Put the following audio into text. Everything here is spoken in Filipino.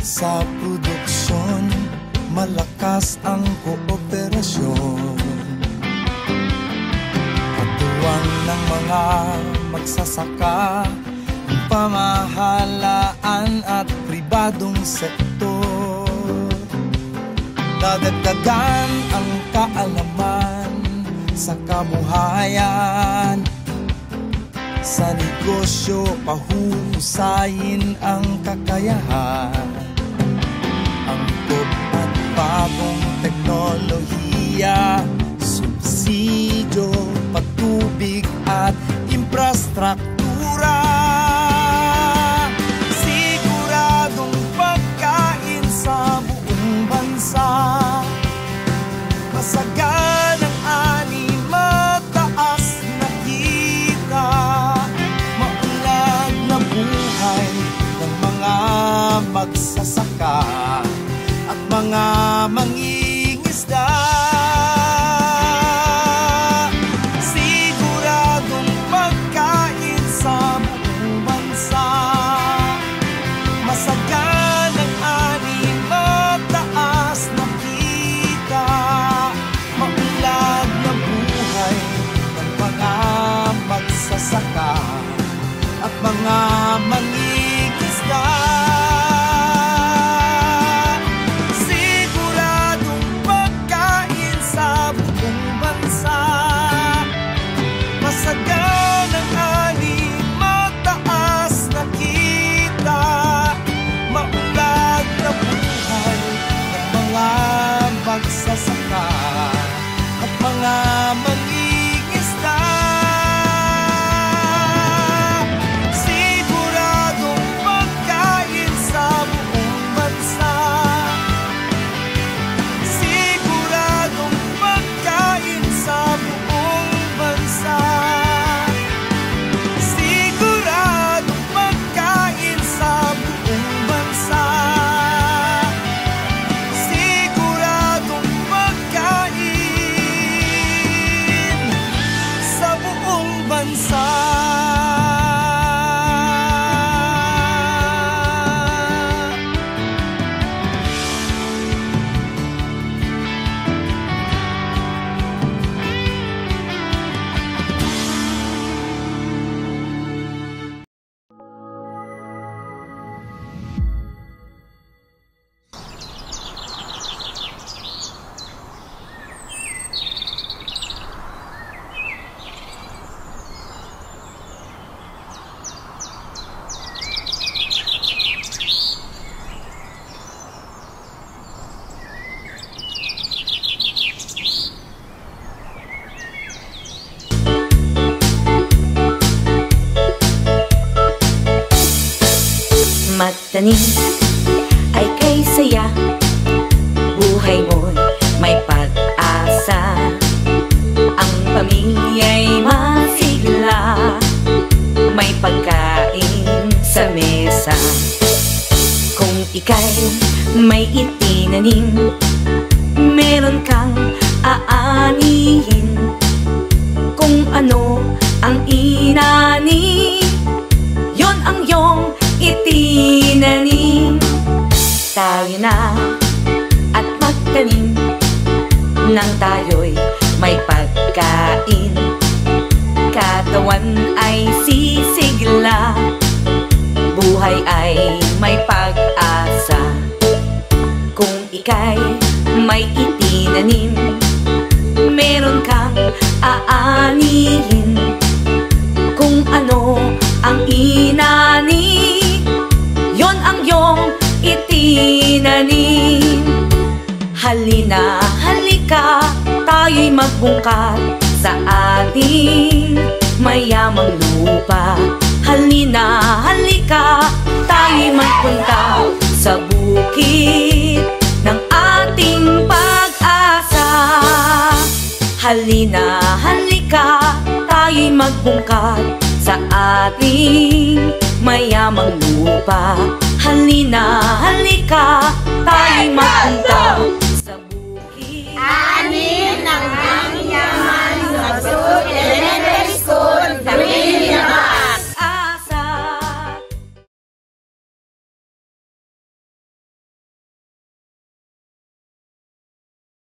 Sa produksyon, malakas ang kooperasyon. Katuwang ng mga magsasaka, pamahalaan at pribadong sektor. Dadagdagan ang kaalaman sa kabuhayan. Sa negosyo, pahuhusayin ang kakayahan. Angkop at bagong teknolohiya, subsidyo, patubig at infrastruktura. Siguradong pagkain sa buong bansa. Masaganang ani, mataas na kita. Maunlad na buhay ng mga magsasaka at mga mangingisda. Siguradong pagkain sa buong bansa. Masaganang ani, mataas na kita. Maunlad na buhay ng mga magsasaka at mga mangingisda. Siguradong pagkain sa buong bansa. Masaganang ani, mataas na kita. Maunlad na buhay ng mga magsasaka at mga mangingisda. Siguradong pagkain sa buong bansa. Siguradong pagkain sa buong bansa. Siguradong pagkain sa buong bansa. Siguradong pagkain sa buong bansa. Magtanim ay kay saya, buhay mo'y may pag-asa. Ang pamilya'y masigla, may pagkain sa mesa. Kung ika'y may itinanim, meron kang aanihin. Kung ano ang inanim, yon ang iyong itinanim. Tayo na at magtanim nang tayo'y may pagkain. Katawan ay sisigla, buhay ay may pag-asa. Kung ika'y may itinanim, meron kang aanihin. Kung ano ang inanim, yon ang iyong itinanim. Halina, halika, tayo'y magbungkat sa ating mayamang lupa. Halina, halika, tayo'y magpunta sa bukid ng ating pag-asa. Halina, halika, tayo'y magbungkat sa ating mayamang lupa. Halina, halika, tayo